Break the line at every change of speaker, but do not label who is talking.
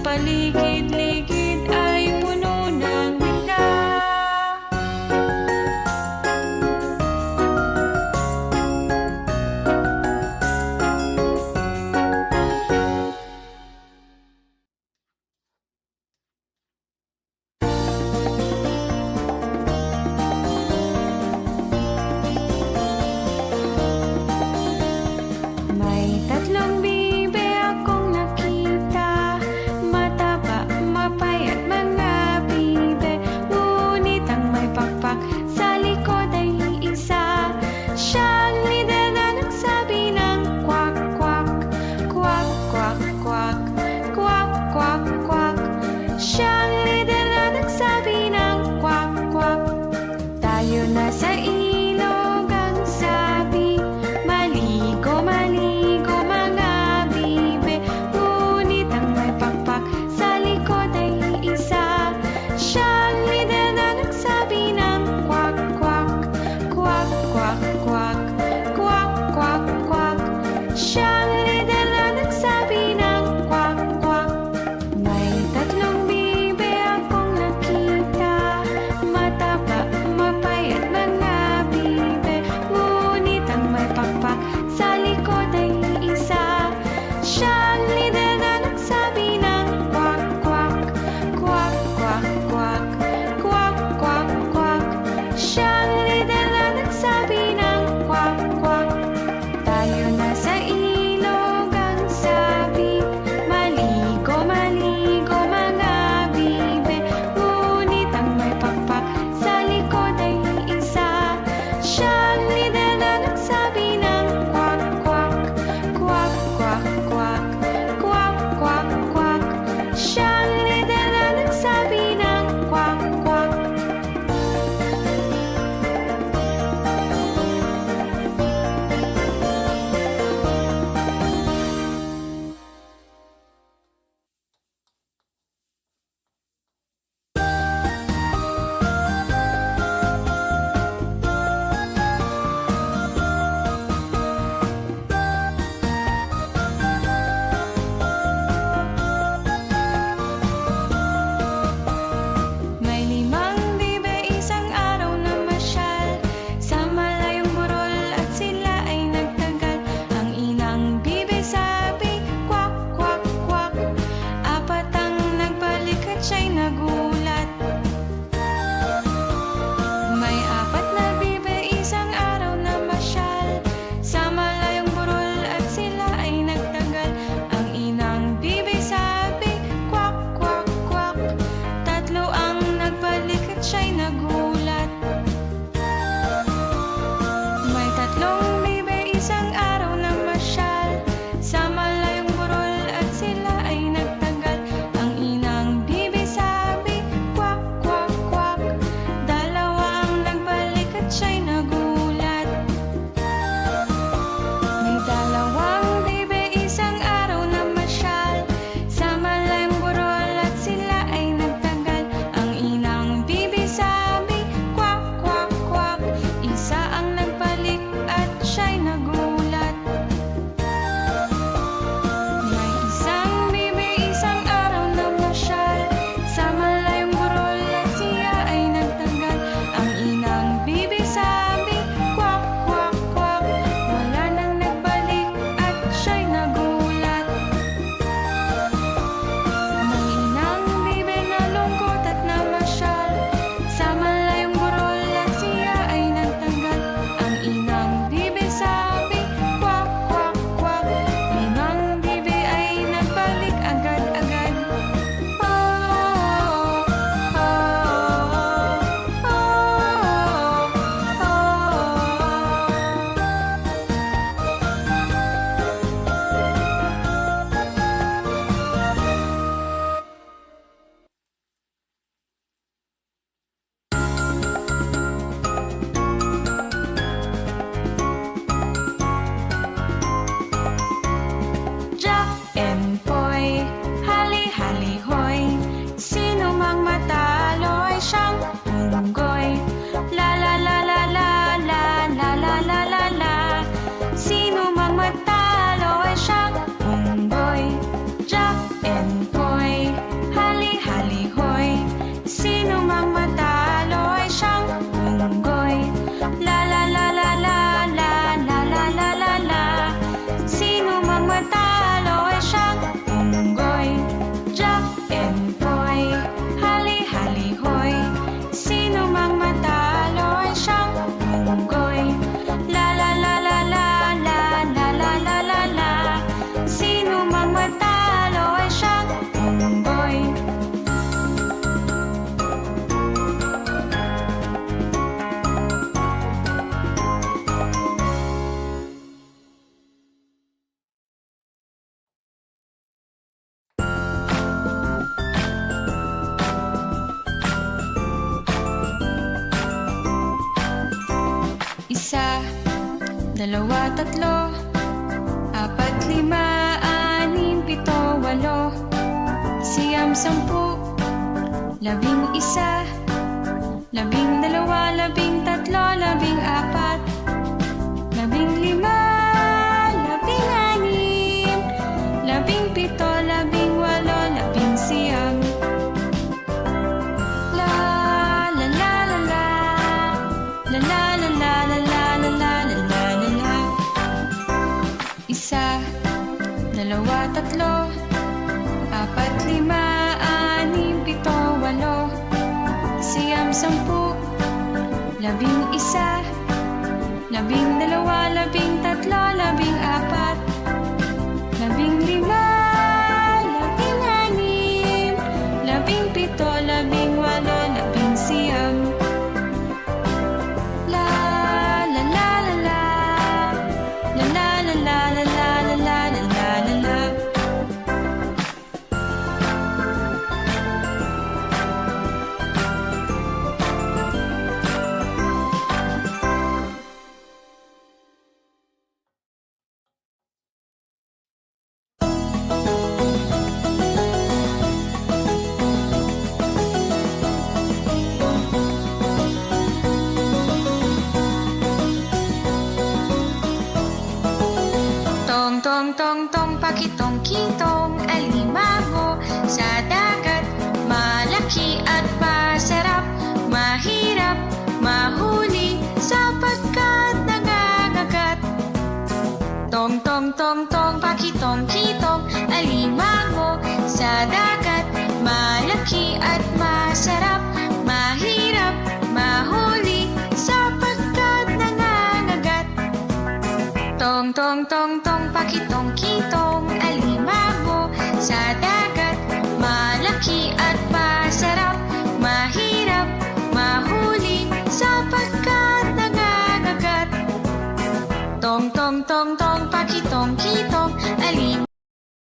paligid-ligid ay puno ng ganda. May tatlong bibe akong nakita, mataba, mapayat mga bibe. Ngunit ang may pakpak sa likod ay isa. Siyang lider na nagsabi ng kwak, kwak, kwak, kwak, kwak, kwak, kwak, kwak. Siyang lider na nagsabi ng kwak, kwak. Tayo na sa ilog ang sabi, maligo, maligo mga bibe. Ngunit ang may pakpak sa likod ay isa. Siyang lider na nagsabi ng kwak, kwak, kwak, kwak, kwak, kwak, kwak, kwak. Siyang lider na nagsabi ng kwak, kwak. May tatlong bibe akong nakita, mataba, mapayat mga bibe. Ngunit ang may pakpak sa likod ay isa. Siyang lider na nagsabi ng kwak, kwak, kwak, kwak, kwak, kwak, kwak, kwak. Siyang lider na nagsabi ng kwak, kwak. Tayo na sa ilog ang sabi, maligo, maligo mga bibe. Ngunit ang may pakpak sa likod ay isa. Siyang lider na nagsabi ng kwak, kwak, kwak, kwak, kwak, kwak, kwak, kwak. Siyang lider na nagsabi ng kwak, kwak. May limang bibe isang araw na masyal sa malayong burol at sila ay nagtagal. Ang inang bibe sabi, kwak, kwak, kwak. Apat ang nagbalik at siya'y nagulat. May apat na bibe isang araw na masyal sa malayong burol at sila ay nagtagal. Ang inang bibe sabi, kwak, kwak, kwak. Tatlo ang nagbalik at siya'y nagulat. May tatlong bibe isang araw na masyal sa malayong burol at sila ay nagtagal. Ang inang bibe sabi, kwak, kwak, kwak. Dalawa ang nagbalik at siya'y nagulat. May dalawang bibe isang araw na masyal sa malayong burol at sila ay nagtagal. Ang inang bibe sabi, kwak, kwak, kwak. Isa ang nagbalik at siya'y nagulat. May isang bibe isang araw na masyal sa malayong burol at siya ay nagtagal. Ang inang bibe sabi, kwak, kwak, kwak. Wala nang nagbalik at siya'y nagulat. May inang bibe na lungkot at namasyal sa malayong burol at siya ay nagtagal. Ang inang bibe sabi, kwak, kwak, kwak. Limang bibe ay nagbalik agad-agad. Oh, oh, oh, oh, oh, Jack and Poy, hali-hali hoy. Sino mang matalo ay siyang unggoy. La la la la la la la la la la la. Sino mang matalo ay siyang unggoy. Jack and Poy, Isa, dalawa, tatlo, apat, lima, anim, pito, walo, siyam, sampu, labing isa, labing dalawa, labing tatlo, labing apat, labing lima, labing anim, labing pito, labing walo, labing siyam. La la la la la, la la la la la la la la la la la la. Isa, dalawa, tatlo, apat, lima, anim, pito, walo, siyam, sampu, labing isa, labing dalawa, labing tatlo, labing apat, labing lima, labing anim, labing pito, labing walo, labing siyam. La la la la la, la la la la la la la la la la la. Tong tong tong tong pakitong kitong alimango sa dagat, malaki at masarap, mahirap mahuli sapagkat nangangagat. Tong tong tong tong pakitong kitong alimango sa dagat, malaki at masarap, mahirap mahuli sapagkat nangangagat. Tong tong tong tong pakitong kitong alimango sa dagat.